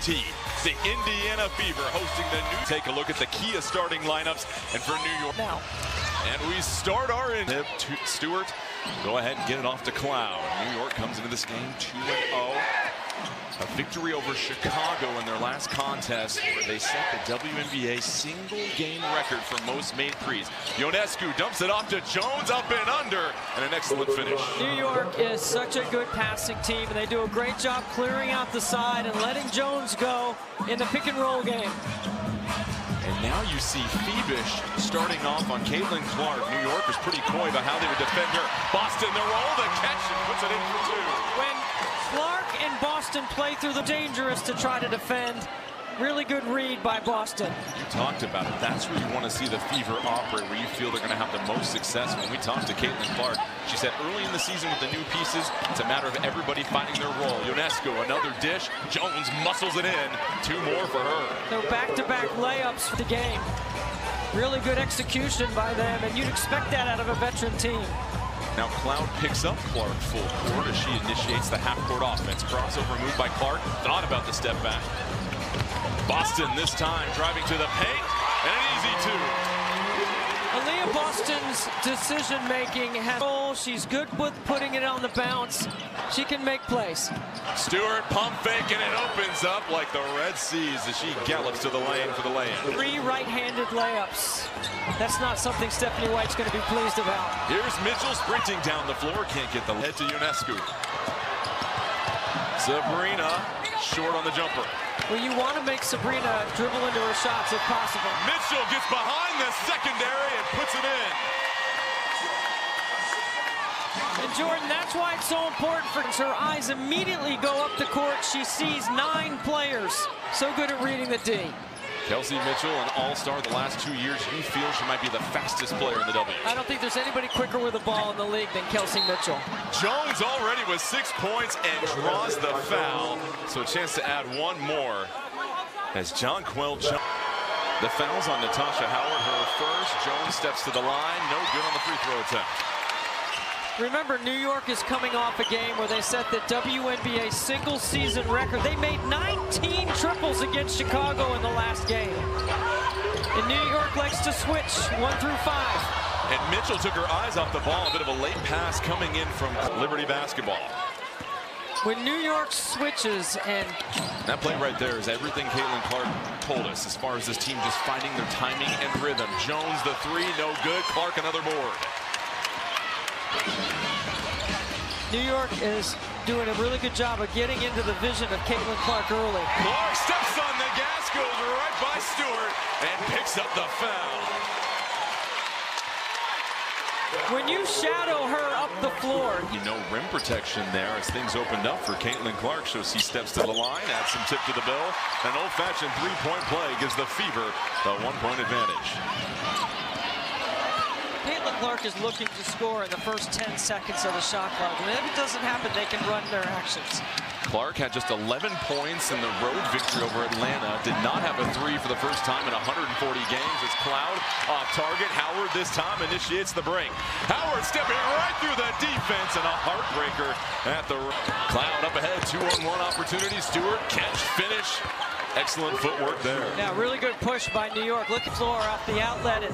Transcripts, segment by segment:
WNT. The Indiana Fever hosting the new. Take a look at the Kia starting lineups and for New York. Now. And we start our Stewart. Go ahead and get it off to Cloud. New York comes into this game 2-0. A victory over Chicago in their last contest where they set the WNBA single game record for most made threes. Ionescu dumps it off to Jones, up and under, and an excellent finish. New York is such a good passing team, and they do a great job clearing out the side and letting Jones go in the pick and roll game. And now you see Phoebish starting off on Caitlin Clark. New York was pretty coy about how they would defend her. Boston, the roll, the catch, and puts it in for two. When Clark and Boston play through the dangerous to try to defend. Really good read by Boston. You talked about it. That's where you want to see the Fever operate, where you feel they're going to have the most success. When we talked to Caitlin Clark, she said early in the season with the new pieces, it's a matter of everybody finding their role. Ionescu, another dish. Jones muscles it in. Two more for her. So back-to-back layups for the game. Really good execution by them, and you'd expect that out of a veteran team. Now Cloud picks up Clark full court as she initiates the half-court offense. Crossover move by Clark. Thought about the step back. Boston this time driving to the paint, and an easy two. Aaliyah Boston's decision-making has goal. She's good with putting it on the bounce. She can make plays. Stewart pump fake, and it opens up like the Red Seas as she gallops to the lane for the lay-in. 3 right-handed layups. That's not something Stephanie White's going to be pleased about. Here's Mitchell sprinting down the floor. Can't get the head to Ionescu. Sabrina short on the jumper. Well, you want to make Sabrina dribble into her shots if possible. Mitchell gets behind the secondary and puts it in. And Jordan, that's why it's so important for her eyes immediately go up the court. She sees 9 players. So good at reading the D. Kelsey Mitchell, an all-star the last 2 years. You feel she might be the fastest player in the W. I don't think there's anybody quicker with the ball in the league than Kelsey Mitchell. Jones already with 6 points and draws the foul. So a chance to add one more as Jonquel Jones. The foul's on Natasha Howard, her first. Jones steps to the line. No good on the free throw attempt. Remember, New York is coming off a game where they set the WNBA single season record. They made 19 triples against Chicago in the last game. And New York likes to switch 1 through 5. And Mitchell took her eyes off the ball. A bit of a late pass coming in from Liberty Basketball. When New York switches, and that play right there is everything Caitlin Clark told us as far as this team just finding their timing and rhythm. Jones the 3, no good. Clark another board. New York is doing a really good job of getting into the vision of Caitlin Clark early. Clark steps on the gas, goes right by Stewart, and picks up the foul. When you shadow her up the floor. You know, rim protection there as things opened up for Caitlin Clark. So she steps to the line, adds some tip to the bill. An old-fashioned 3-point play gives the Fever the 1-point advantage. Caitlin Clark is looking to score in the first 10 seconds of the shot clock. And if it doesn't happen, they can run their actions. Clark had just 11 points in the road victory over Atlanta. Did not have a 3 for the first time in 140 games. It's Cloud off target. Howard this time initiates the break. Howard stepping right through the defense and a heartbreaker at the Cloud up ahead. 2-on-1 opportunity. Stewart catch, finish. Excellent footwork there. Yeah, really good push by New York. Look at the floor off the outlet. And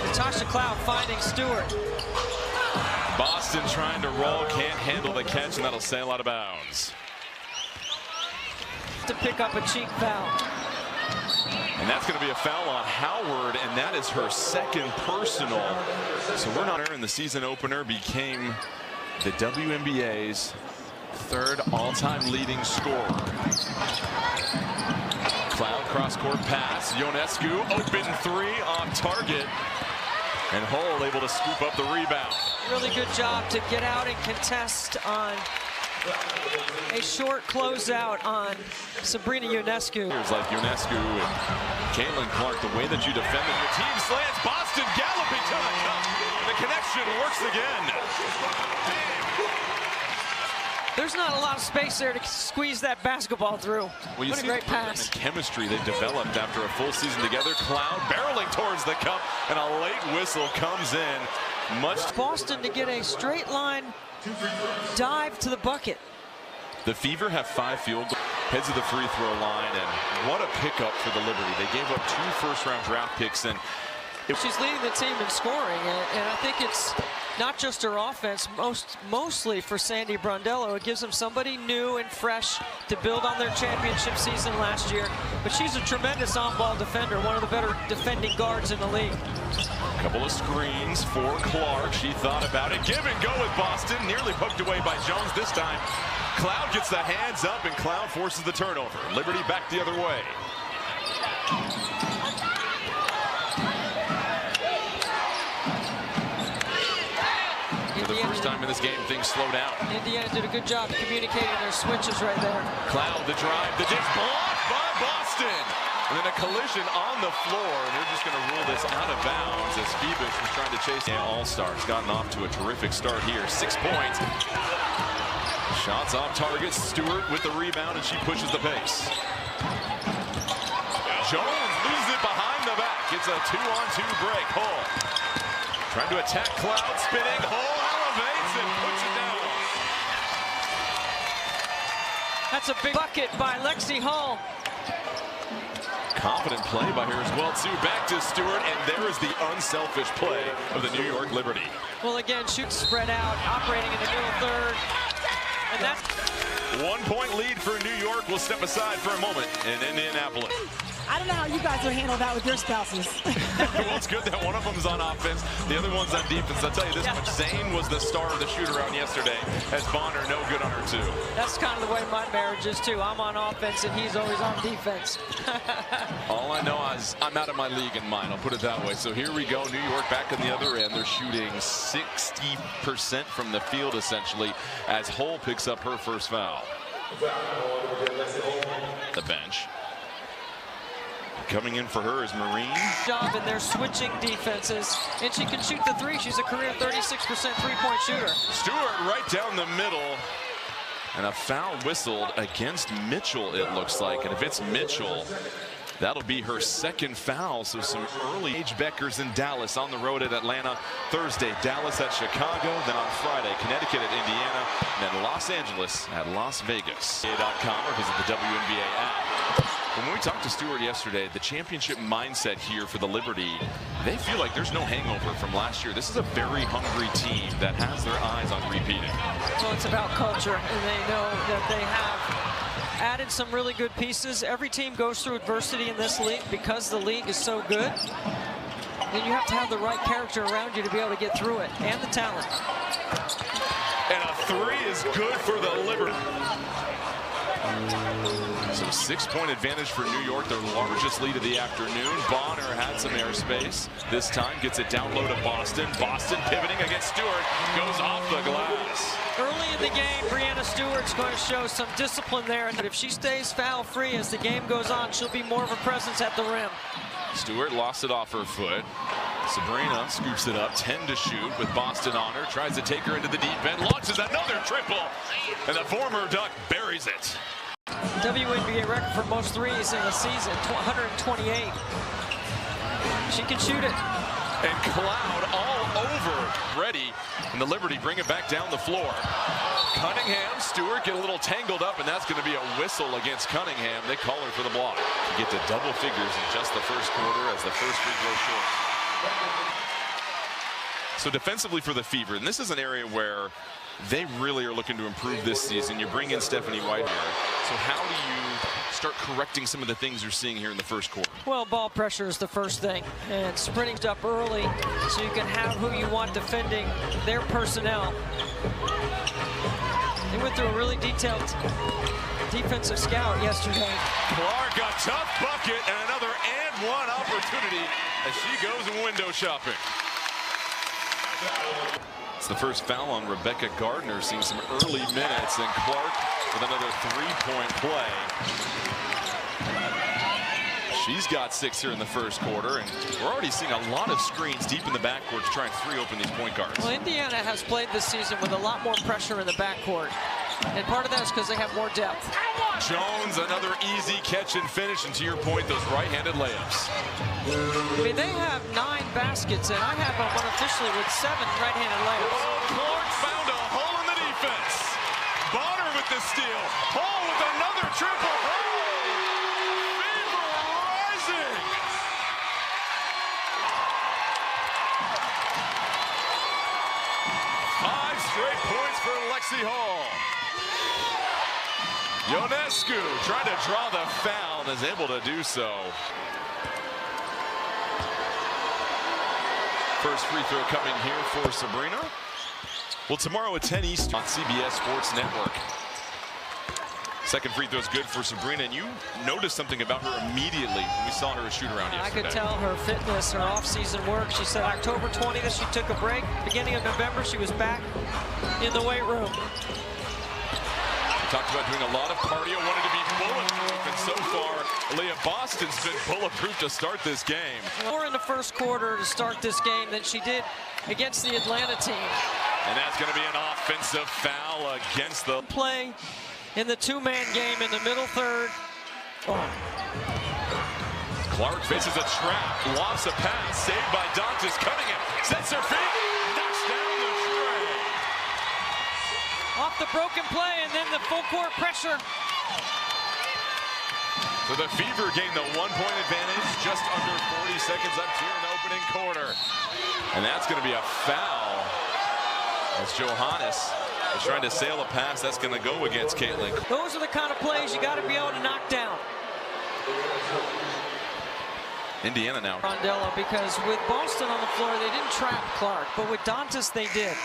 Natasha Cloud finding Stewart. Boston trying to roll, can't handle the catch, and that'll sail out of bounds. To pick up a cheap foul. And that's going to be a foul on Howard, and that is her second personal. So we're not in the season opener, became the WNBA's 3rd all-time leading scorer. Cloud cross-court pass. Ionescu, open 3 off target. And Hull able to scoop up the rebound. Really good job to get out and contest on a short closeout on Sabrina Ionescu. Here's like Ionescu and Caitlin Clark, the way that you defended your team slants. Boston galloping to the cup. The connection works again. There's not a lot of space there to squeeze that basketball through. Well, you what a see great pass. The chemistry they developed after a full season together. Cloud barreling towards the cup, and a late whistle comes in. Boston to get a straight line dive to the bucket. The Fever have 5 field goals. heads to the free throw line, and what a pickup for the Liberty. They gave up 2 first-round draft picks, and she's leading the team in scoring, and I think it's not just her offense, mostly for Sandy Brondello. It gives them somebody new and fresh to build on their championship season last year. But she's a tremendous on-ball defender, one of the better defending guards in the league. Couple of screens for Clark. She thought about it. Give and go with Boston. Nearly poked away by Jones this time. Cloud gets the hands up, and Cloud forces the turnover. Liberty back the other way. For the first time in this game, things slow down. Indiana did a good job communicating their switches right there. Cloud, the drive, the dish, blocked by Boston. And then a collision on the floor, and they're just going to rule this out of bounds as Phoebus was trying to chase the All-Stars. Gotten off to a terrific start here. 6 points. Shots off target. Stewart with the rebound, and she pushes the pace. Jones loses it behind the back. It's a 2-on-2 break. Hull trying to attack Cloud, spinning. Hull elevates and puts it down. That's a big bucket by Lexi Hull. Confident play by her as well, too. Back to Stewart, and there is the unselfish play of the New York Liberty. Well, again, shoot spread out, operating in the middle third. And that's 1 point lead for New York. We'll step aside for a moment in Indianapolis. I don't know how you guys will handle that with your spouses. Well, it's good that one of them's on offense, the other one's on defense. I'll tell you this much, Zane was the star of the shoot-around yesterday, as Bonner no good on her, too. That's kind of the way my marriage is, too. I'm on offense, and he's always on defense. All I know is I'm out of my league in mine, I'll put it that way. So here we go, New York back on the other end. They're shooting 60% from the field, essentially, as Hull picks up her first foul. The bench. Coming in for her is Marine. Job in their switching defenses, and she can shoot the 3. She's a career 36% three-point shooter. Stewart right down the middle, and a foul whistled against Mitchell, it looks like. And if it's Mitchell, that'll be her 2nd foul. So some early age Beckers in Dallas on the road at Atlanta. Thursday, Dallas at Chicago. Then on Friday, Connecticut at Indiana. And then Los Angeles at Las Vegas. NBA.com or visit the WNBA app. When we talked to Stewart yesterday, the championship mindset here for the Liberty, they feel like there's no hangover from last year. This is a very hungry team that has their eyes on repeating. Well, it's about culture, and they know that they have added some really good pieces. Every team goes through adversity in this league because the league is so good. Then you have to have the right character around you to be able to get through it, and the talent. And a 3 is good for the Liberty. So 6-point advantage for New York, their largest lead of the afternoon. Bonner had some airspace. This time gets it down low to Boston. Boston pivoting against Stewart, goes off the glass. Early in the game, Breanna Stewart's going to show some discipline there. And if she stays foul-free as the game goes on, she'll be more of a presence at the rim. Stewart lost it off her foot. Sabrina scoops it up, 10 to shoot with Boston on her. Tries to take her into the deep end, launches another triple. And the former Duck buries it. WNBA record for most threes in a season, 128. She can shoot it. And Cloud all over ready. And the Liberty bring it back down the floor. Cunningham, Stewart get a little tangled up, and that's going to be a whistle against Cunningham. They call her for the block. Get to double figures in just the first quarter as the first free throw short. So defensively for the Fever, and this is an area where they really are looking to improve this season. You bring in Stephanie White here. So how do you start correcting some of the things you're seeing here in the first quarter? Well, ball pressure is the first thing, and sprinting up early so you can have who you want defending their personnel. They went through a really detailed defensive scout yesterday. Clark, a tough bucket, and another and-one opportunity as she goes window shopping. It's the first foul on Rebecca Gardner, seeing some early minutes, and Clark with another 3-point play. She's got 6 here in the first quarter, and we're already seeing a lot of screens deep in the backcourt to try and free open these point guards. Well, Indiana has played this season with a lot more pressure in the backcourt, and part of that is because they have more depth. Jones, another easy catch and finish, and to your point, those right-handed layups. I mean, they have 9 baskets, and I have them unofficially with 7 right-handed layups. Oh, Clark found a hole in the defense. Bonner with the steal. Hall with another triple. for Lexi Hall. Ionescu trying to draw the foul and is able to do so. First free throw coming here for Sabrina. Well, tomorrow at 10 Eastern on CBS Sports Network. Second free throw is good for Sabrina, and you noticed something about her immediately when we saw her shoot around yesterday. I could tell her fitness, her off-season work. She said October 20th she took a break. Beginning of November she was back in the weight room. We talked about doing a lot of cardio, wanted to be bulletproof, and so far Leah Boston's been bulletproof to start this game. More in the first quarter to start this game than she did against the Atlanta team. And that's going to be an offensive foul against the play in the two-man game in the middle third. Oh. Clark faces a trap, lofts a pass, saved by Dantas. Cunningham sets her feet, knocks down the tray. Off the broken play, and then the full court pressure. So the Fever gain the 1-point advantage, just under 40 seconds left here in the opening quarter. And that's going to be a foul as Johannes is trying to sail a pass. That's going to go against Caitlin. Those are the kind of plays you got to be able to knock down. Indiana now. Rondella, because with Boston on the floor, they didn't trap Clark, but with Dantas, they did.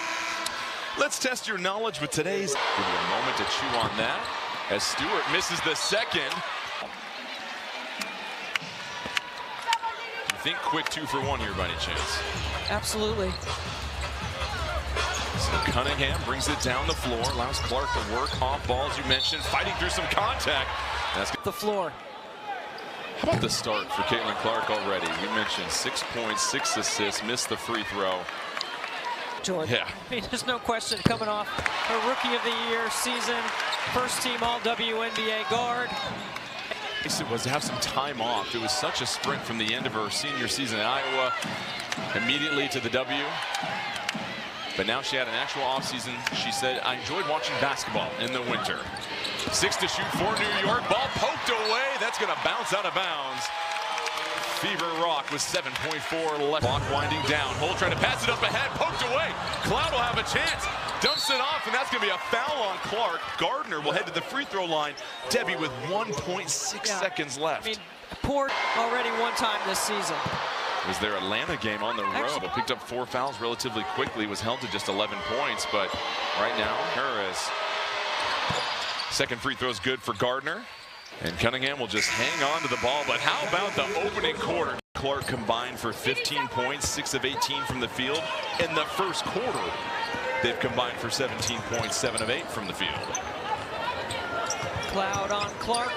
Let's test your knowledge with today's. Give you a moment to chew on that as Stewart misses the second. You think quick 2-for-1 here by any chance? Absolutely. So Cunningham brings it down the floor, allows Clark to work off ball, as you mentioned, fighting through some contact. That's the floor. How about the start for Caitlin Clark already? We mentioned 6 points, 6 assists, missed the free throw. Jordan. Yeah. I mean, there's no question coming off her Rookie of the Year season, first team All-WNBA guard. It was to have some time off. It was such a sprint from the end of her senior season at Iowa, immediately to the W. But now she had an actual offseason. She said, I enjoyed watching basketball in the winter. 6 to shoot for New York. Ball poked away. That's going to bounce out of bounds. Fever Rock with 7.4 left. Clock winding down. Holt trying to pass it up ahead. Poked away. Cloud will have a chance. Dumps it off, and that's going to be a foul on Clark. Gardner will head to the free throw line. Debbie with 1.6 seconds left. I mean, Port already one time this season. It was their Atlanta game on the road, but picked up 4 fouls relatively quickly, was held to just 11 points, but right now, Harris. Second free throw is good for Gardner, and Cunningham will just hang on to the ball, but how about the opening quarter? Clark combined for 15 points, 6 of 18 from the field. In the first quarter, they've combined for 17 points, 7 of 8 from the field. Cloud on Clark.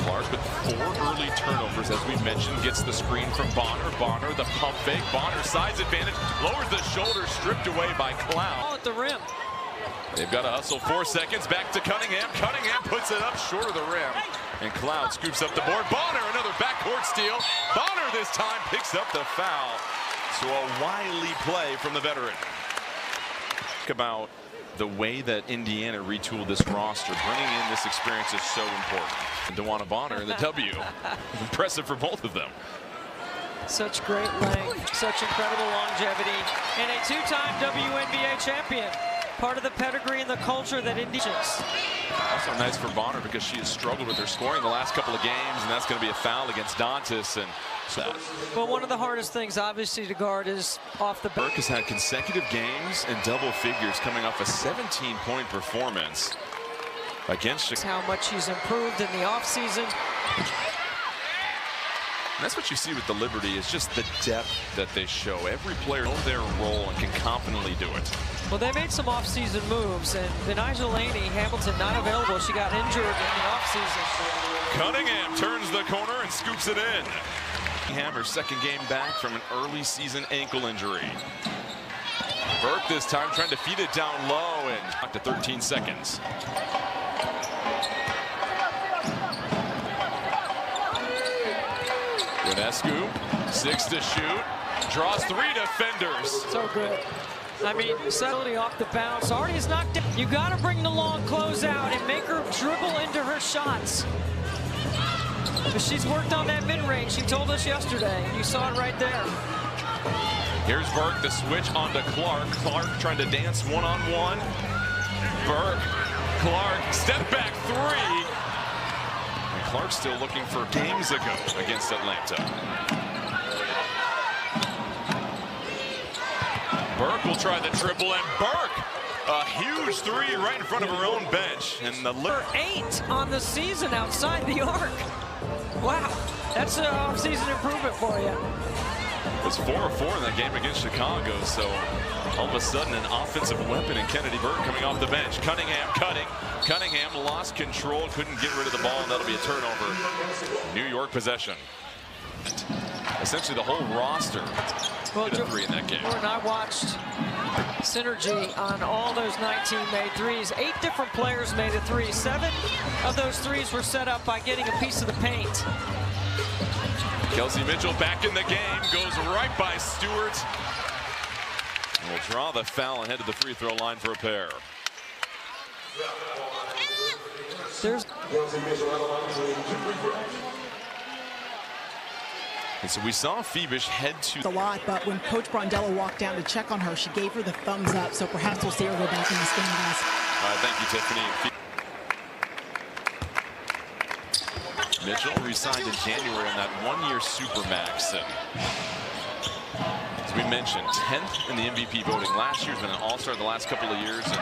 Clark with 4 early turnovers, as we mentioned, gets the screen from Bonner. Bonner, the pump fake. Bonner, size advantage, lowers the shoulder, stripped away by Cloud. Oh, at the rim. They've got to hustle 4 seconds, back to Cunningham. Cunningham puts it up short of the rim. And Cloud scoops up the board. Bonner, another backcourt steal. Bonner this time picks up the foul. So a wily play from the veteran. Think about the way that Indiana retooled this roster. Bringing in this experience is so important. And DeWanna Bonner in the W. Impressive for both of them. Such great length, such incredible longevity, and a 2-time WNBA champion. Part of the pedigree and the culture that Indiana. Also nice for Bonner because she has struggled with her scoring the last couple of games, and that's going to be a foul against Dantas. And so well, one of the hardest things, obviously, to guard is off the Burke has had consecutive games in double figures, coming off a 17-point performance against Chicago. How much he's improved in the offseason. And that's what you see with the Liberty, is just the depth that they show. Every player knows their role and can confidently do it. Well, they made some offseason moves, and Benijah Laney, Hamilton not available. She got injured in the offseason. Cunningham turns the corner and scoops it in. Hammer's second game back from an early season ankle injury. Burke this time trying to feed it down low, and back to 13 seconds. Ionescu, 6 to shoot, draws 3 defenders. So good. I mean, subtlety off the bounce. Already is knocked down. You got to bring the long close out and make her dribble into her shots. But she's worked on that mid-range. She told us yesterday, and you saw it right there. Here's Burke, the switch onto Clark. Clark trying to dance one-on-one. Burke, Clark, step back three. And Clark still looking for games ago against Atlanta. Burke will try the triple, and Burke, a huge three right in front of her own bench. And the Number 8 on the season outside the arc. Wow, that's an off-season improvement for you. It was 4 of 4 in that game against Chicago, so all of a sudden an offensive weapon in Kennedy Burke coming off the bench. Cunningham cutting. Cunningham lost control, couldn't get rid of the ball, and that'll be a turnover. New York possession. Essentially the whole roster hit a 3 in that game. Jordan, I watched synergy on all those 19 made threes. 8 different players made a 3. 7 of those threes were set up by getting a piece of the paint. Kelsey Mitchell back in the game, goes right by Stewart. And will draw the foul and head to the free throw line for a pair. And so we saw Phoebish head to a lot, but when Coach Brondello walked down to check on her, she gave her the thumbs up. So perhaps we'll see her go back in this game, guys. All right, thank you, Tiffany. Mitchell re-signed in January on that 1-year Supermax. As we mentioned, 10th in the MVP voting. Last year's been an all-star the last couple of years, and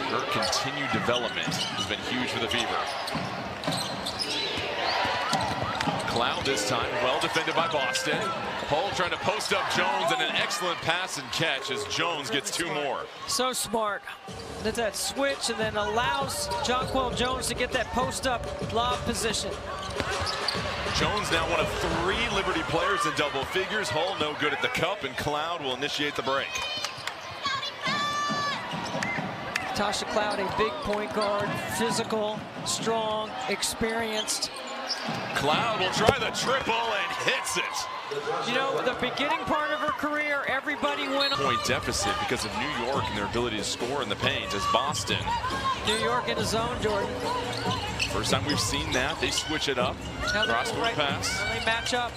her continued development has been huge for the Fever. Cloud this time, well defended by Boston. Hull trying to post up Jones, and an excellent pass and catch as Jones gets 2 more. So smart. Did that switch and then allows Jonquel Jones to get that post-up lob position. Jones now one of 3 Liberty players in double figures. Hull no good at the cup, and Cloud will initiate the break. Tasha Cloud, a big point guard, physical, strong, experienced. Cloud will try the triple and hits it. You know, the beginning part of her career, everybody went on. Point deficit because of New York and their ability to score in the paint as Boston. New York in the zone, Jordan. First time we've seen that. They switch it up. Cross-court pass. They match up.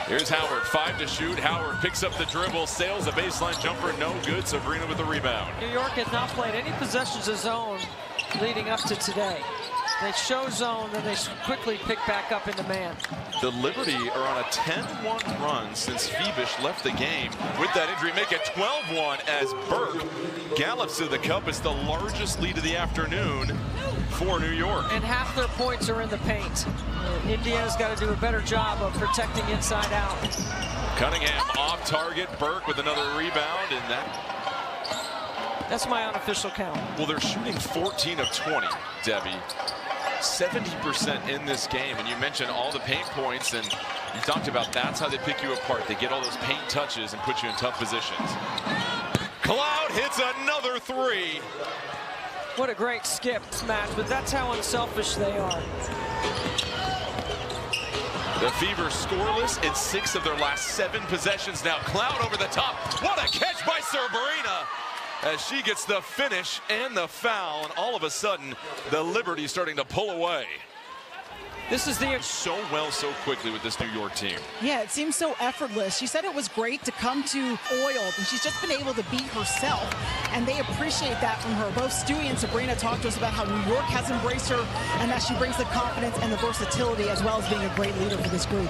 Here's Howard, 5 to shoot. Howard picks up the dribble, sails a baseline jumper, no good. Sabrina with the rebound. New York had not played any possessions of zone leading up to today. They show zone, then they quickly pick back up into man. The Liberty are on a 10-1 run since Phoebish left the game. With that injury, make it 12-1 as Burke gallops to the cup. It's the largest lead of the afternoon for New York. And half their points are in the paint. Indiana's got to do a better job of protecting inside out. Cunningham off target. Burke with another rebound, and that's my unofficial count. Well, they're shooting 14 of 20, Debbie. 70% in this game, and you mentioned all the paint points, and you talked about that's how they pick you apart. They get all those paint touches and put you in tough positions. Cloud hits another 3. What a great skip match, but that's how unselfish they are. The Fever scoreless in 6 of their last 7 possessions. Now Cloud over the top. What a catch by Sabrina, as she gets the finish and the foul, and all of a sudden the Liberty starting to pull away. This is the so well so quickly with this New York team. Yeah, it seems so effortless. She said it was great to come to oiled, and she's just been able to beat herself, and they appreciate that from her. Both Stewie and Sabrina talked to us about how New York has embraced her and that she brings the confidence and the versatility as well as being a great leader for this group.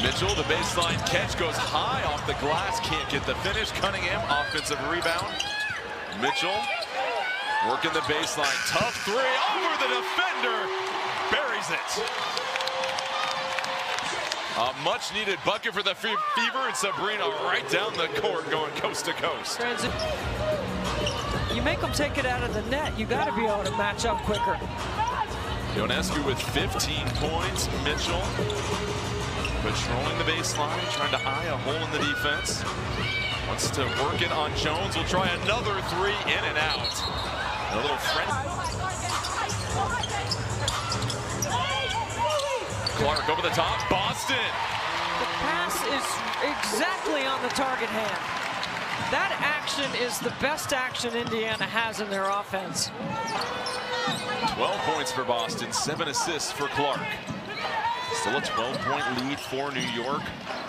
Mitchell, the baseline catch goes high off the glass, can't get the finish. Cunningham, offensive rebound. Mitchell working the baseline, tough 3 over the defender, buries it. A much needed bucket for the Fever, and Sabrina right down the court going coast to coast. You make them take it out of the net, you got to be able to match up quicker. Ionescu with 15 points. Mitchell patrolling the baseline, trying to eye a hole in the defense. Wants to work it on Jones. Will try another 3 in and out. A little friend. Clark over the top. Boston. The pass is exactly on the target hand. That action is the best action Indiana has in their offense. 12 points for Boston, 7 assists for Clark. Still a 12-point lead for New York.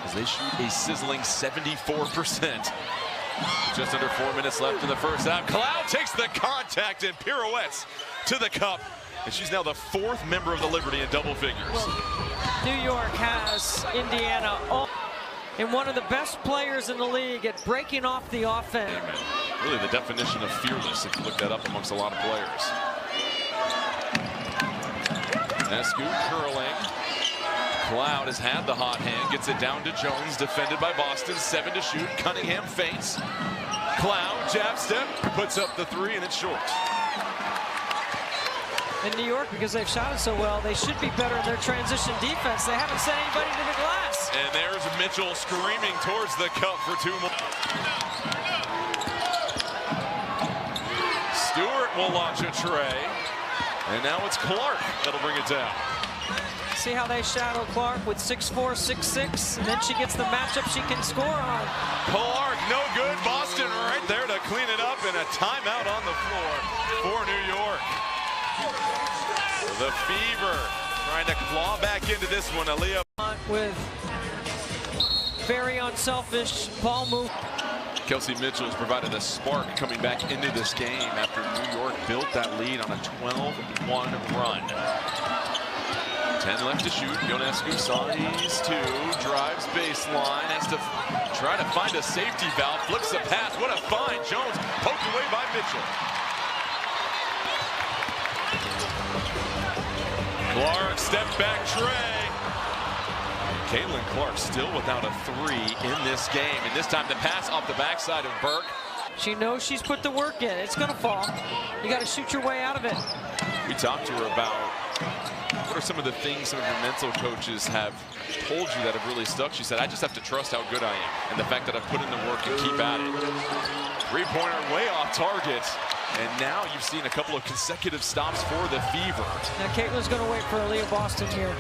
as they shoot a sizzling 74%. Just under 4 minutes left in the first half. Cloud takes the contact and pirouettes to the cup. And she's now the 4th member of the Liberty in double figures. Well, New York has Indiana and one of the best players in the league at breaking off the offense. Amen. Really the definition of fearless, if you look that up amongst a lot of players. Nescu curling. Cloud has had the hot hand, gets it down to Jones, defended by Boston, 7 to shoot. Cunningham feints. Cloud, jab step, puts up the 3, and it's short. In New York, because they've shot it so well, they should be better in their transition defense. They haven't sent anybody to the glass. And there's Mitchell screaming towards the cup for 2 more. Stewart will launch a tray. And now it's Clark that'll bring it down. See how they shadow Clark with 6'4", 6'6", and then she gets the matchup she can score on. Clark, no good. Boston right there to clean it up, and a timeout on the floor for New York. The Fever trying to claw back into this one. Aaliyah with very unselfish ball move. Kelsey Mitchell has provided a spark coming back into this game after New York built that lead on a 12-1 run. 10 left to shoot. Ionescu, size 2, drives baseline, has to try to find a safety valve, flips the pass. What a find. Jones poked away by Mitchell. Clark, step back tray. Caitlin Clark still without a 3 in this game. And this time the pass off the backside of Burke. She knows she's put the work in. It's going to fall. You got to shoot your way out of it. We talked to her about what are some of the things some of your mental coaches have told you that have really stuck. She said, I just have to trust how good I am and the fact that I've put in the work and keep at it. 3-pointer way off target. And now you've seen a couple of consecutive stops for the Fever. Now Caitlin's going to wait for Aaliyah Boston here.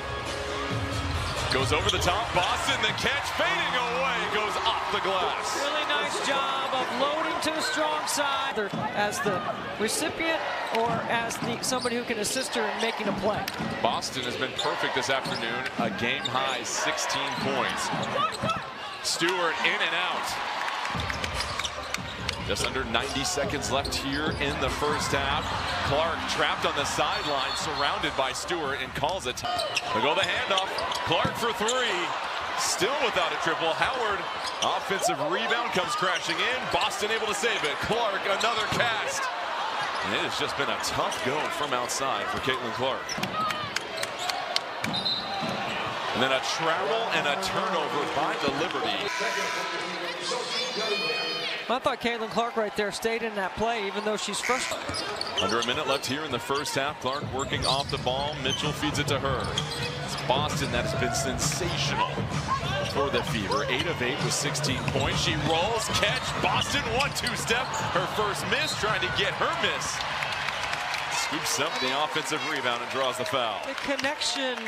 Goes over the top. Boston, the catch fading away, goes off the glass. Really nice job of loading to the strong side. As the recipient or as somebody who can assist her in making a play. Boston has been perfect this afternoon. A game high 16 points. Stewart in and out. Just under 90 seconds left here in the first half. Clark trapped on the sideline, surrounded by Stewart, and calls it. They go the handoff. Clark for 3. Still without a triple. Howard, offensive rebound, comes crashing in. Boston able to save it. Clark, another cast. And it has just been a tough go from outside for Caitlin Clark. And then a travel and a turnover by the Liberty. I thought Caitlin Clark right there stayed in that play, even though she's frustrated. Under a minute left here in the first half. Clark working off the ball. Mitchell feeds it to her. It's Boston that has been sensational for the Fever. 8 of 8 with 16 points. She rolls, catch. Boston 1-2 step. Her first miss, trying to get her miss. Scoops up the offensive rebound and draws the foul. The connection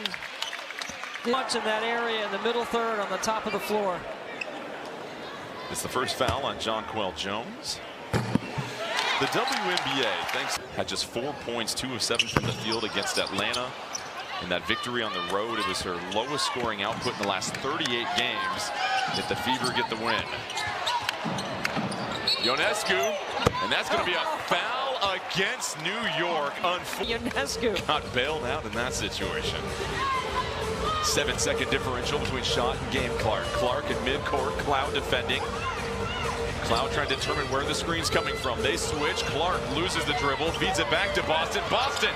much in that area in the middle third on the top of the floor. It's the first foul on Jonquel Jones. The WNBA, had just 4 points, 2 of 7 from the field against Atlanta. In that victory on the road, it was her lowest scoring output in the last 38 games. Did the Fever get the win? Ionescu, and that's going to be a foul against New York. Ionescu got bailed out in that situation. 7-second differential between shot and game clock. Clark in midcourt, Cloud defending. Cloud trying to determine where the screen's coming from. They switch. Clark loses the dribble, feeds it back to Boston. Boston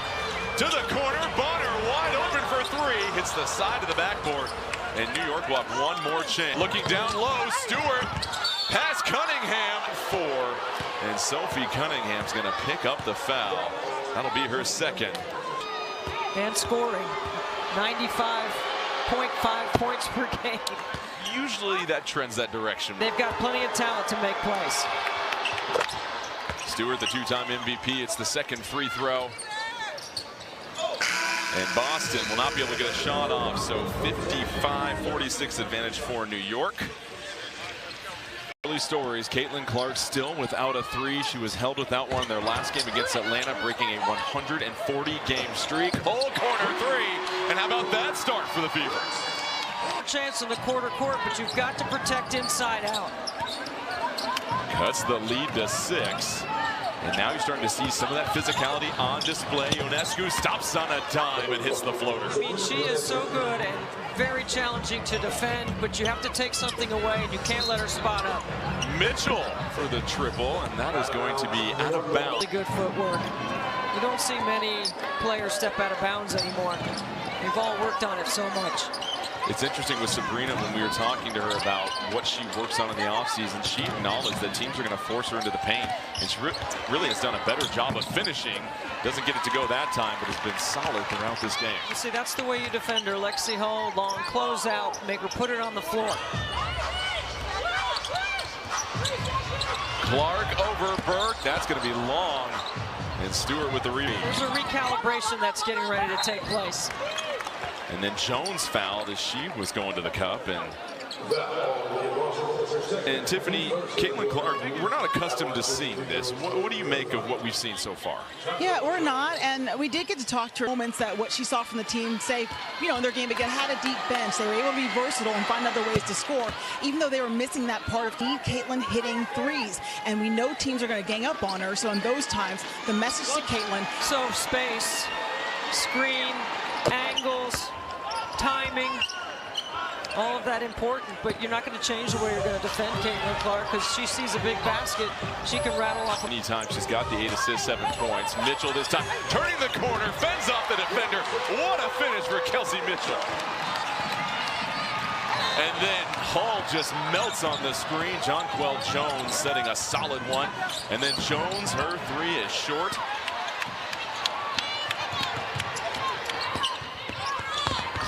to the corner. Bonner wide open for 3. Hits the side of the backboard. And New York will have one more chance. Looking down low, Stewart. Pass Cunningham 4. And Sophie Cunningham's going to pick up the foul. That'll be her second. And scoring 95.5 points per game. Usually that trends that direction. They've got plenty of talent to make plays. Stewart, the 2-time MVP. It's the second free throw. And Boston will not be able to get a shot off. So 55-46 advantage for New York. Early stories. Caitlin Clark still without a 3. She was held without one in their last game against Atlanta, breaking a 140-game streak. Whole corner 3. And how about that start for the Fever? Chance in the quarter court, but you've got to protect inside out. Cuts the lead to 6. And now you're starting to see some of that physicality on display. Ionescu stops on a dime and hits the floater. I mean, she is so good and very challenging to defend, but you have to take something away, and you can't let her spot up. Mitchell for the triple, and that is going to be out of bounds. Really good footwork. You don't see many players step out of bounds anymore. They've all worked on it so much. It's interesting with Sabrina, when we were talking to her about what she works on in the offseason, she acknowledged that teams are going to force her into the paint, and she really has done a better job of finishing. Doesn't get it to go that time, but has been solid throughout this game. You see, that's the way you defend her. Lexi Hull, long closeout, make her put it on the floor. Clark over Burke. That's going to be long. And Stewart with the rebound. There's a recalibration that's getting ready to take place. And then Jones fouled as she was going to the cup. And Tiffany, Caitlin Clark, we're not accustomed to seeing this. What do you make of what we've seen so far? Yeah, we're not, and we did get to talk to her moments that what she saw from the team, say, you know, in their game again, had a deep bench. They were able to be versatile and find other ways to score, even though they were missing that part of Caitlin hitting threes. And we know teams are going to gang up on her, so in those times, the message to Caitlin. So space, screen, angles, timing, all of that important, but you're not going to change the way you're going to defend Caitlin Clark, because she sees a big basket, she can rattle off. Anytime she's got the 8 assists, 7 points. Mitchell this time turning the corner, fends off the defender. What a finish for Kelsey Mitchell. And then Hall just melts on the screen. Jonquel Jones setting a solid one. And then Jones, her 3 is short.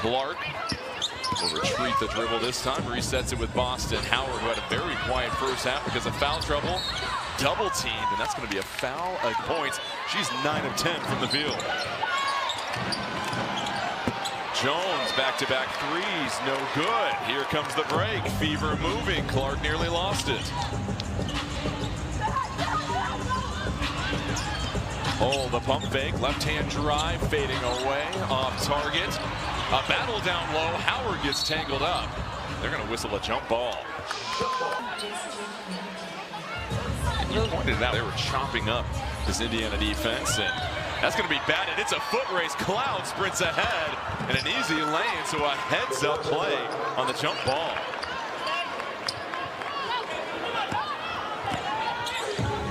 Clark will retreat the dribble this time, resets it with Boston. Howard, who had a very quiet first half because of foul trouble, double teamed, and that's going to be a foul at points. She's 9 of 10 from the field. Jones, back-to-back threes, no good. Here comes the break. Fever moving. Clark nearly lost it. Oh, the pump fake, left-hand drive, fading away, off target. A battle down low. Howard gets tangled up. They're going to whistle a jump ball. And you pointed it out, they were chopping up this Indiana defense, and that's going to be batted. It's a foot race. Cloud sprints ahead, and an easy lane, so a heads-up play on the jump ball.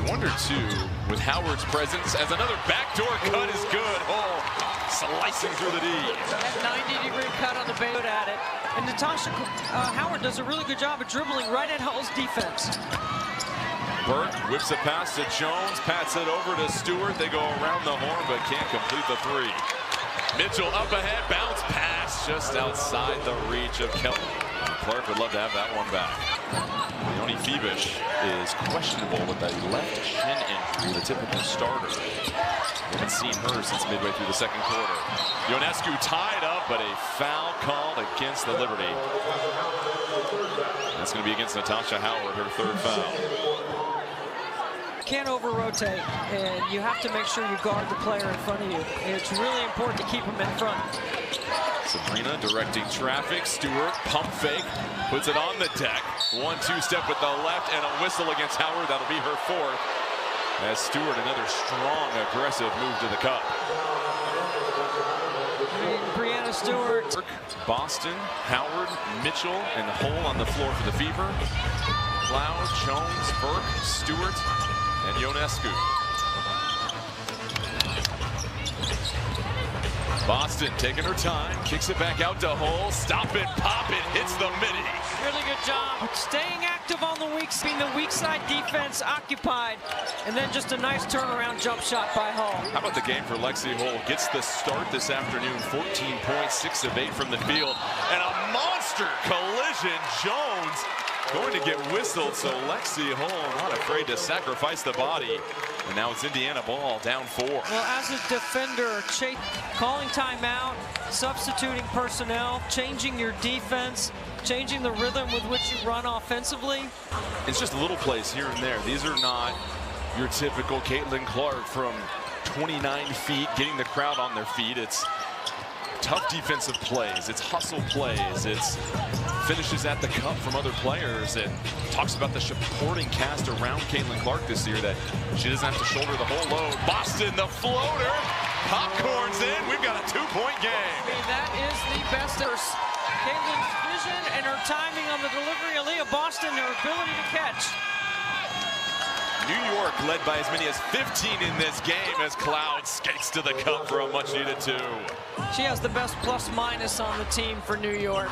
You wonder, too, with Howard's presence, as another backdoor cut is good. Oh, slicing through the D. That 90-degree cut on the base at it. And Natasha Howard does a really good job of dribbling right at Hull's defense. Burke whips it past to Jones, pats it over to Stewart. They go around the horn, but can't complete the 3. Mitchell up ahead, bounce pass just outside the reach of Kelly. Clark would love to have that one back. Leonie Febish is questionable with a left shin injury, the typical starter. We haven't seen her since midway through the second quarter. Ionescu tied up, but a foul called against the Liberty. That's going to be against Natasha Howard, her 3rd foul. Can't over-rotate, and you have to make sure you guard the player in front of you. It's really important to keep them in front. Sabrina directing traffic. Stewart, pump fake, puts it on the deck. 1-2 step with the left, and a whistle against Howard. That'll be her 4th. As Stewart, another strong, aggressive move to the cup. Brianna Stewart. Boston, Howard, Mitchell, and Hull on the floor for the Fever. Cloud, Jones, Burke, Stewart, and Ionescu. Boston taking her time, kicks it back out to Hull. Stop it, pop it, hits the midi. Really good job staying active on the weak, being the weak side defense occupied, and then just a nice turnaround jump shot by Hull. How about the game for Lexi Hull? Gets the start this afternoon, 14 points, 6 of 8 from the field, and a monster collision. Jones going to get whistled, so Lexi Hull not afraid to sacrifice the body. And now it's Indiana ball, down 4. Well, as a defender, calling timeout, substituting personnel, changing your defense, changing the rhythm with which you run offensively. It's just little plays here and there. These are not your typical Caitlin Clark from 29 feet, getting the crowd on their feet. It's tough defensive plays, it's hustle plays, it's finishes at the cup from other players. It talks about the supporting cast around Caitlin Clark this year, that she doesn't have to shoulder the whole load. Boston, the floater, popcorns in. We've got a 2-point game. I mean, that is the best. Caitlin's vision and her timing on the delivery. Aaliyah Boston, her ability to catch. New York led by as many as 15 in this game as Cloud skates to the cup for a much-needed 2. She has the best plus-minus on the team for New York.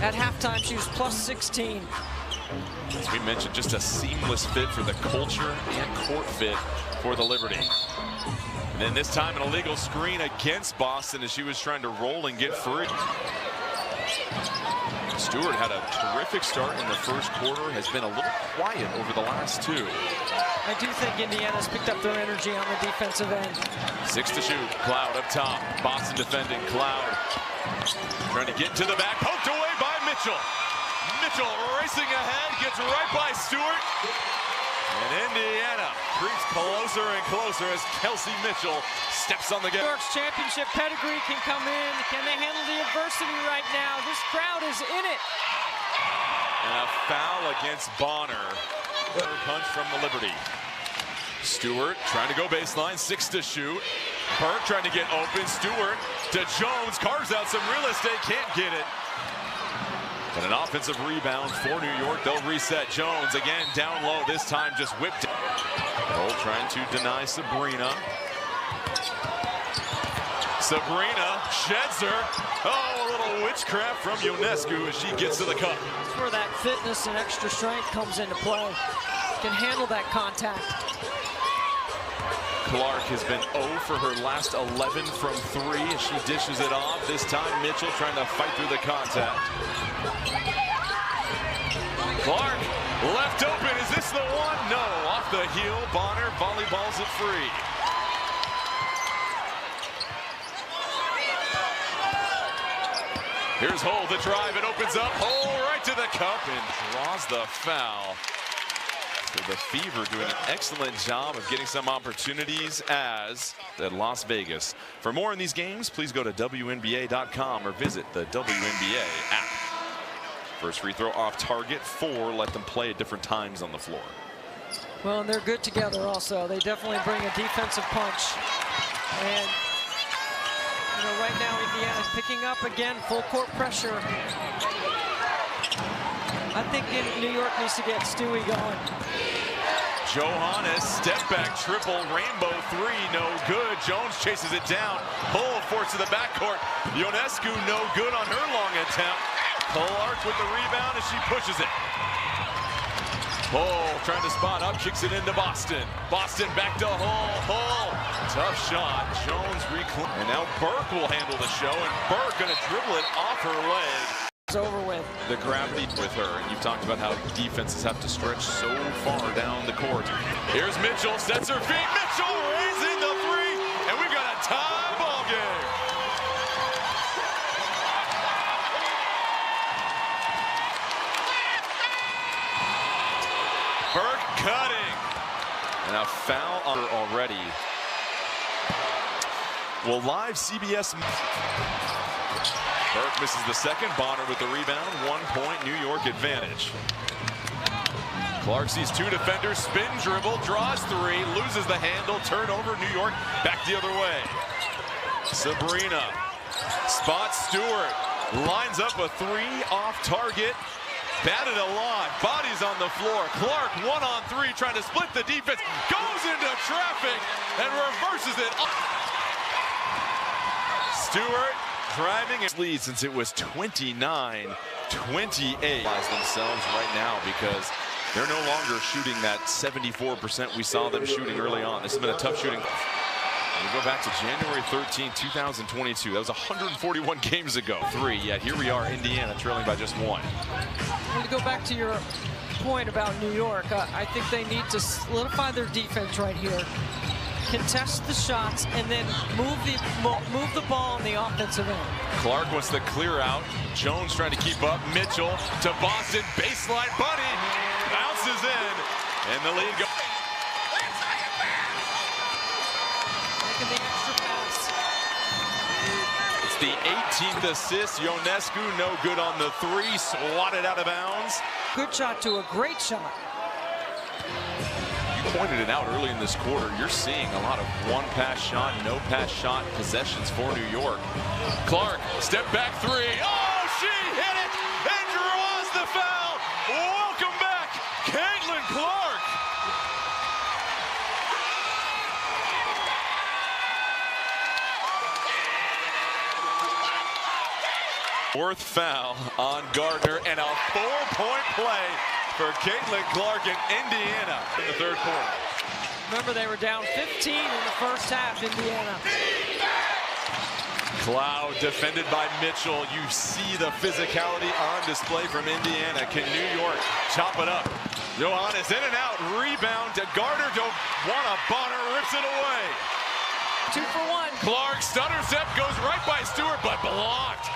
At halftime, she was plus 16. As we mentioned, just a seamless fit for the culture and court fit for the Liberty. And then this time an illegal screen against Boston as she was trying to roll and get free. Stewart had a terrific start in the first quarter, has been a little quiet over the last 2. I do think Indiana's picked up their energy on the defensive end. 6 to shoot. Cloud up top. Boston defending. Cloud trying to get to the back. Poked away by Mitchell. Mitchell racing ahead. Gets right by Stewart. And Indiana creeps closer and closer as Kelsey Mitchell steps on the game. New York's championship pedigree can come in. Can they handle the adversity right now? This crowd is in it. And a foul against Bonner. Third punch from the Liberty. Stewart trying to go baseline, 6 to shoot. Burke trying to get open. Stewart to Jones, carves out some real estate, can't get it. And an offensive rebound for New York. They'll reset. Jones again down low, this time just whipped it. Cole trying to deny Sabrina. Sabrina sheds her. Oh, a little witchcraft from Ionescu as she gets to the cup. That's where that fitness and extra strength comes into play. Can handle that contact. Clark has been 0 for her last 11 from 3 as she dishes it off. This time Mitchell trying to fight through the contact. Clark left open. Is this the one? No. Off the heel. Bonner volleyballs it free. Here's Hull, the drive. It opens up. Hull right to the cup and draws the foul. So the Fever doing an excellent job of getting some opportunities as at Las Vegas. For more on these games, please go to WNBA.com or visit the WNBA app. First free throw off target, 4. Let them play at different times on the floor. Well, and they're good together also. They definitely bring a defensive punch. And, you know, right now Indiana's picking up again, full court pressure. I think New York needs to get Stewie going. Johannes, step back triple, rainbow 3, no good. Jones chases it down. Hull forced to the backcourt. Ionescu no good on her long attempt. Clark with the rebound as she pushes it. Hull trying to spot up, kicks it into Boston. Boston back to Hull. Hull, tough shot. Jones reclaims. And now Burke will handle the show, and Burke gonna dribble it off her leg. It's over with. The gravity with her, and you've talked about how defenses have to stretch so far down the court. Here's Mitchell, sets her feet. Mitchell raising the 3, and we've got a tie ball game. Burke cutting, and a foul on her already. Well, live CBS. Burke misses the second. Bonner with the rebound. 1 point, New York advantage. Clark sees 2 defenders, spin dribble, draws 3, loses the handle, turnover, New York back the other way. Sabrina spots Stewart, lines up a 3 off target, batted a lot, bodies on the floor. Clark 1-on-3 trying to split the defense, goes into traffic and reverses it. Stewart driving its lead since it was 29-28. Themselves right now because they're no longer shooting that 74% we saw them shooting early on. This has been a tough shooting. And we go back to January 13, 2022. That was 141 games ago. 3, yet here we are, Indiana trailing by just 1. Well, to go back to your point about New York, I think they need to solidify their defense right here. Contest the shots and then move the ball on the offensive end. Clark wants to clear out. Jones trying to keep up. Mitchell to Boston. Baseline. Buddy bounces in. And the lead goes. Making the extra pass. the 18th assist. Ionescu no good on the three, swatted out of bounds. Good shot to a great shot. You pointed it out early in this quarter. You're seeing a lot of one-pass shot, no-pass shot possessions for New York. Clark, step back three. Oh, she hit it and draws the foul. Welcome back, Caitlin Clark. Fourth foul on Gardner and a 4-point play for Caitlin Clark in Indiana in the third quarter. Remember, they were down 15 in the first half, Indiana. Cloud defended by Mitchell. You see the physicality on display from Indiana. Can New York chop it up? Johannes in and out. Rebound to Gardner. Don't want a Bonner. Rips it away. 2 for 1. Clark stutter step goes right by Stewart, but blocked.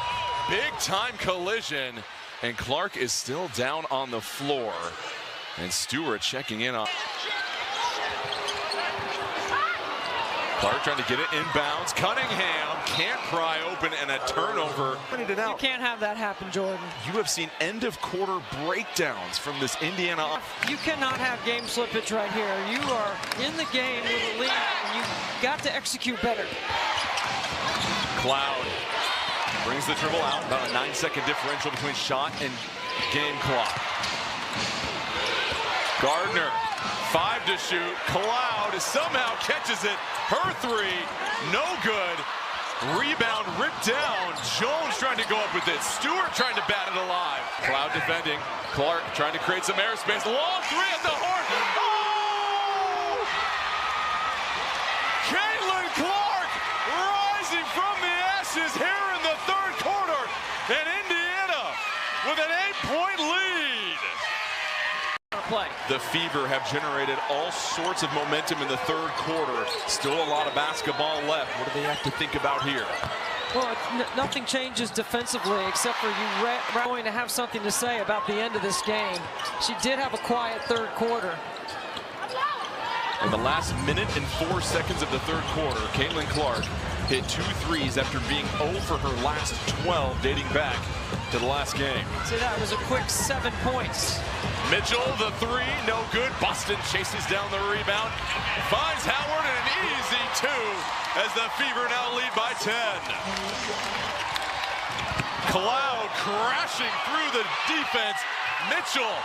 Big time collision. And Clark is still down on the floor. And Stewart checking in on. Clark trying to get it inbounds. Cunningham can't pry open, and a turnover. You can't have that happen, Jordan. You have seen end of quarter breakdowns from this Indiana. You cannot have game slippage right here. You are in the game with a lead, and you've got to execute better. Cloud brings the dribble out. About a 9-second differential between shot and game clock. Gardner, 5 to shoot. Cloud somehow catches it. Her three, no good. Rebound ripped down. Jones trying to go up with it. Stewart trying to bat it alive. Cloud defending. Clark trying to create some airspace. Long three at the horn. Oh! Caitlin Clark rising from the ashes here in the third quarter. And Indiana with an 8-point lead. Play. The Fever have generated all sorts of momentum in the third quarter. Still a lot of basketball left. What do they have to think about here? Well, nothing changes defensively except for you going to have something to say about the end of this game. She did have a quiet third quarter. In the last minute and 4 seconds of the third quarter, Caitlin Clark hit 2 threes after being 0 for her last 12 dating back to the last game. See, that was a quick 7 points. Mitchell, the three, no good. Boston chases down the rebound. Finds Howard and an easy 2 as the Fever now lead by 10. Cloud crashing through the defense. Mitchell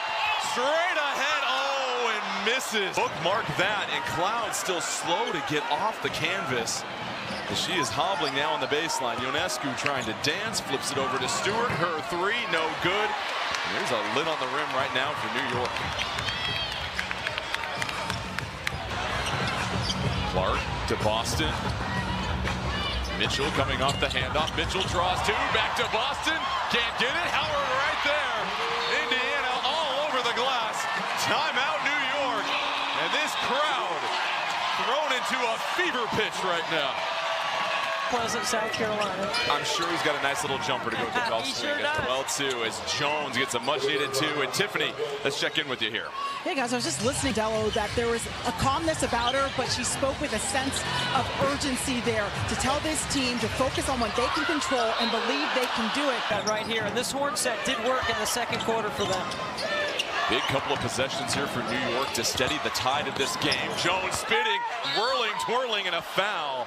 straight ahead. Oh, and misses. Bookmark that, and Cloud still slow to get off the canvas. She is hobbling now on the baseline. Ionescu trying to dance, flips it over to Stewart. Her three, no good. And there's a lid on the rim right now for New York. Clark to Boston. Mitchell coming off the handoff. Mitchell draws 2, back to Boston. Can't get it. Howard right there. Indiana all over the glass. Timeout New York. And this crowd thrown into a fever pitch right now. Pleasant, South Carolina. I'm sure he's got a nice little jumper to go kick off swing as well, too, as Jones gets a much-needed 2. And Tiffany, let's check in with you here. Hey, guys, I was just listening to Dello that there was a calmness about her, but she spoke with a sense of urgency there to tell this team to focus on what they can control and believe they can do it. That right here, and this horn set did work in the second quarter for them. Big couple of possessions here for New York to steady the tide of this game. Jones spinning, whirling, twirling, and a foul.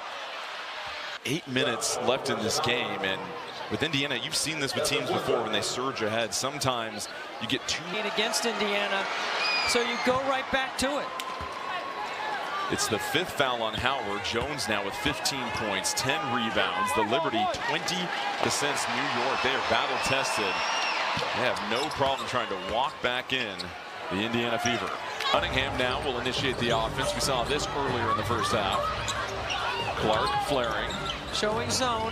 8 minutes left in this game, and with Indiana, you've seen this with teams before when they surge ahead. Sometimes you get too against Indiana, so you go right back to it. It's the 5th foul on Howard. Jones now with 15 points, 10 rebounds. The Liberty 20 since New York. They are battle tested. They have no problem trying to walk back in the Indiana Fever. Cunningham now will initiate the offense. We saw this earlier in the first half. Clark flaring. Showing zone.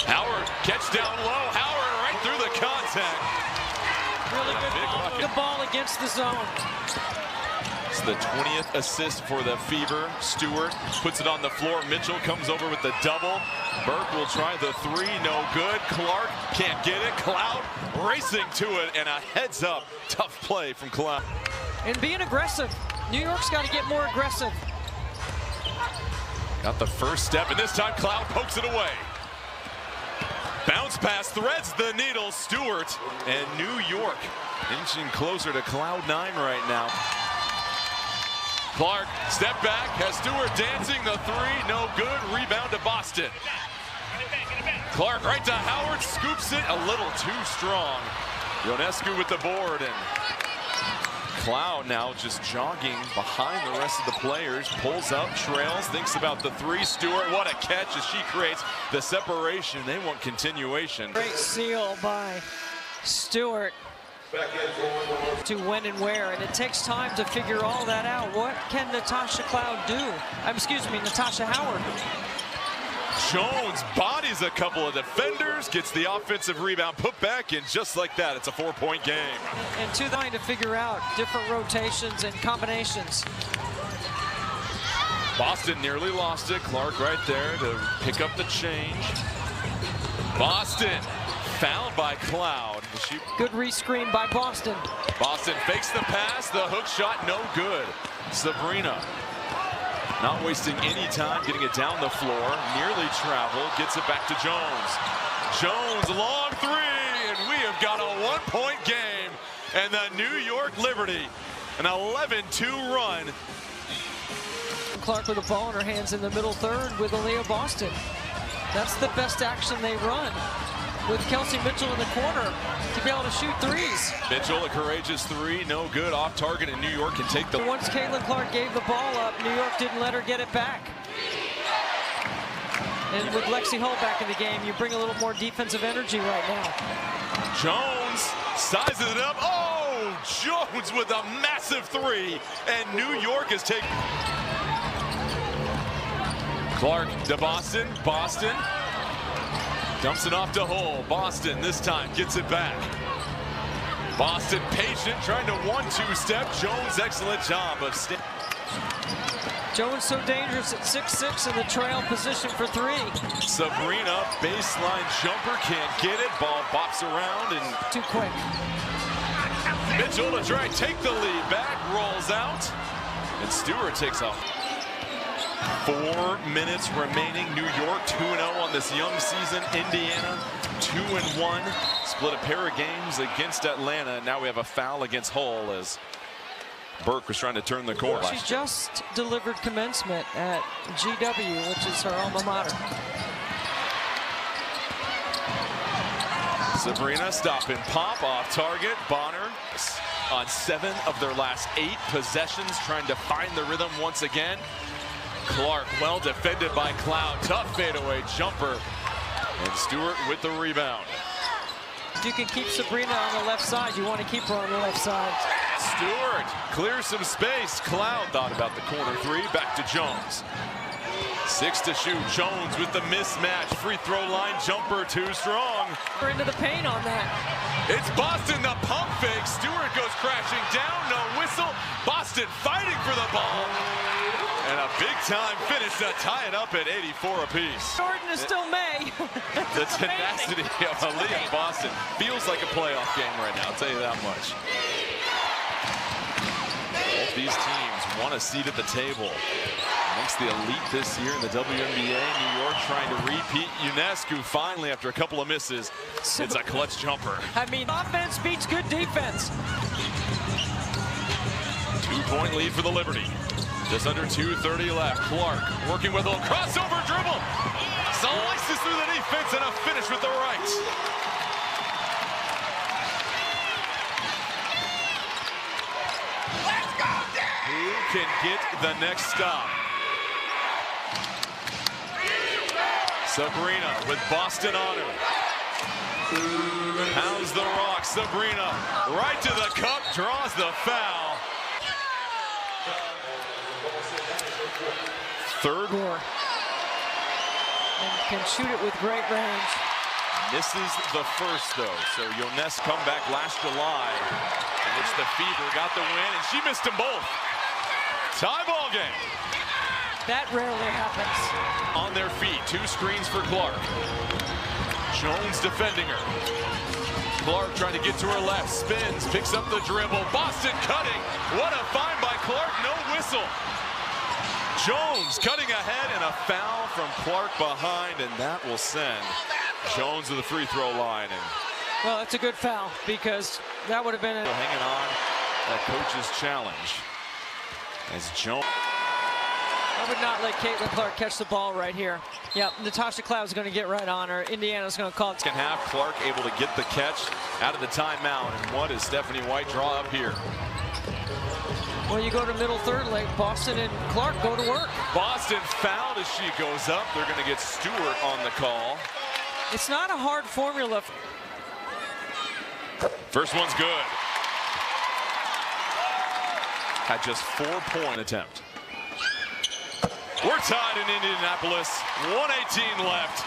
Howard catch down low. Howard right through the contact. Really good ball against the zone. It's the 20th assist for the Fever. Stewart puts it on the floor. Mitchell comes over with the double. Burke will try the 3, no good. Clark can't get it. Cloud racing to it, and a heads up. Tough play from Cloud. And being aggressive. New York's got to get more aggressive. Got the first step, and this time Cloud pokes it away. Bounce pass threads the needle. Stewart and New York inching closer to Cloud 9 right now. Clark, step back, has Stewart dancing, the three, no good. Rebound to Boston. Clark right to Howard, scoops it a little too strong. Ionescu with the board, and Cloud now just jogging behind the rest of the players, pulls up, trails, thinks about the three. Stewart, what a catch as she creates the separation. They want continuation. Great seal by Stewart to when and where, and it takes time to figure all that out. What can Natasha Cloud do? Natasha Howard. Jones bodies a couple of defenders, gets the offensive rebound, put back in just like that. It's a 4-point game. And to figure out different rotations and combinations. Boston nearly lost it. Clark right there to pick up the change. Boston fouled by Cloud. Good rescreen by Boston. Boston fakes the pass, the hook shot no good. Sabrina not wasting any time, getting it down the floor, nearly traveled, gets it back to Jones. Jones, long three, and we have got a 1-point game. And the New York Liberty, an 11-2 run. Clark with the ball in her hands in the middle third with Aaliyah Boston. That's the best action they run, with Kelsey Mitchell in the corner to be able to shoot threes. Mitchell, a courageous three, no good, off target, and New York can take the... Once Caitlin Clark gave the ball up, New York didn't let her get it back. And with Lexi Hull back in the game, you bring a little more defensive energy right now. Jones sizes it up. Oh, Jones with a massive three, and New York is taking... Clark to Boston. Boston dumps it off to Hull. Boston this time gets it back. Boston patient, trying to 1-2 step. Jones, excellent job of staying. Jones so dangerous at 6'6" in the trail position for three. Sabrina, baseline jumper, can't get it. Ball bops around and... Too quick. Mitchell to try and take the lead back, rolls out. And Stewart takes off. 4 minutes remaining. New York 2-0 on this young season. Indiana 2-1. Split a pair of games against Atlanta. Now we have a foul against Hull as Burke was trying to turn the corner. She just delivered commencement at GW, which is her alma mater. Sabrina stop and pop off target. Bonner on 7 of their last 8 possessions, trying to find the rhythm once again. Clark well defended by Cloud. Tough fadeaway jumper. And Stewart with the rebound. You can keep Sabrina on the left side. You want to keep her on the left side. Stewart clears some space. Cloud thought about the corner three. Back to Jones. 6 to shoot. Jones with the mismatch. Free throw line jumper too strong. We're into the paint on that. It's Boston, the pump fake. Stewart goes crashing down. No whistle. Boston fighting for the ball. And a big-time finish to tie it up at 84 apiece. Jordan is still May. The tenacity of Aaliyah Boston feels like a playoff game right now, I'll tell you that much. Both these teams want a seat at the table. Amongst the elite this year in the WNBA, New York trying to repeat. Ionescu finally, after a couple of misses, it's a clutch jumper. I mean, offense beats good defense. 2-point lead for the Liberty. Just under 2:30 left. Clark working with a little crossover dribble. Slices through the defense and a finish with the right. Let's go, who can get the next stop? Sabrina with Boston on her. Pounds the rock. Sabrina right to the cup, draws the foul. Third. And can shoot it with great range. Misses the first, though. So Ionescu comeback last July, in which the Fever got the win, and she missed them both. Tie ball game. That rarely happens. On their feet, 2 screens for Clark. Jones defending her. Clark trying to get to her left, spins, picks up the dribble. Boston cutting. What a find by Clark, no whistle. Jones cutting ahead, and a foul from Clark behind, and that will send Jones to the free throw line. And well, that's a good foul because that would have been hanging on that coach's challenge as Jones. I would not let Caitlin Clark catch the ball right here. Yep, Natasha Cloud's going to get right on her. Indiana's going to call it. Second half, Clark able to get the catch out of the timeout. And what does Stephanie White draw up here? Well, you go to middle third late. Boston and Clark go to work. Boston fouled as she goes up. They're going to get Stewart on the call. It's not a hard formula. First one's good. Had just 4-point attempt. We're tied in Indianapolis. 1:18 left.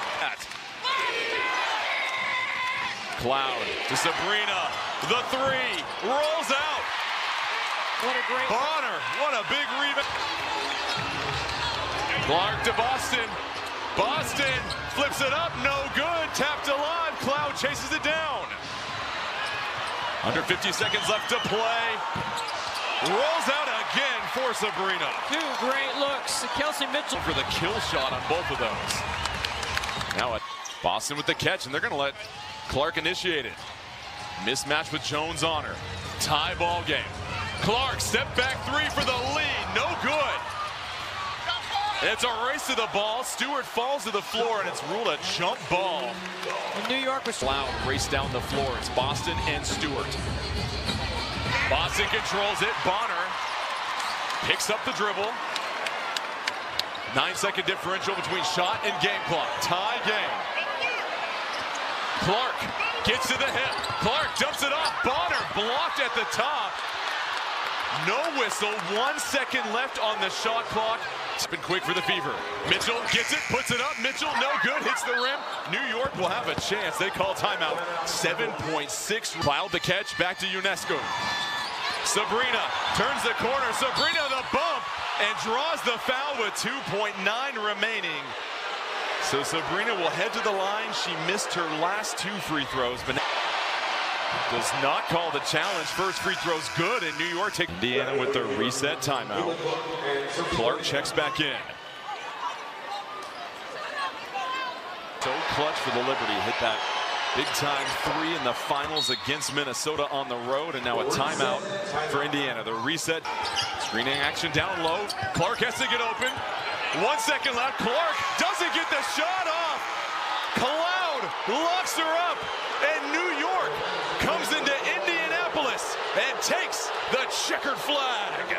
Cloud to Sabrina. The three rolls out. What a great Bonner. What a big rebound. Clark to Boston. Boston flips it up. No good. Tapped alive. Cloud chases it down. Under 50 seconds left to play. Rolls out again for Sabrina. Two great looks. Kelsey Mitchell for the kill shot on both of those. Now Boston with the catch, and they're going to let Clark initiate it. Mismatch with Jones on her. Tie ball game. Clark step back three for the lead. No good. It's a race to the ball. Stewart falls to the floor, and it's ruled a jump ball. And New York was Cloud race down the floor. It's Boston and Stewart. Boston controls it. Bonner picks up the dribble. 9-second differential between shot and game clock. Tie game. Clark gets to the hip. Clark dumps it off. Bonner blocked at the top. No whistle. 1 second left on the shot clock. It's been quick for the Fever. Mitchell gets it, puts it up. Mitchell, no good, hits the rim. New York will have a chance. They call timeout. 7.6. Cloud the catch, back to UNESCO. Sabrina turns the corner. Sabrina the bump and draws the foul with 2.9 remaining. So Sabrina will head to the line. She missed her last 2 free throws, but does not call the challenge. First free throw's good, and New York takes Indiana with the reset timeout. Clark checks back in. So clutch for the Liberty. Hit that big-time 3 in the finals against Minnesota on the road, and now a timeout for Indiana. The reset. Screening action down low. Clark has to get open. 1 second left. Clark doesn't get the shot off. Cloud locks her up, and New York comes into Indianapolis and takes the checkered flag.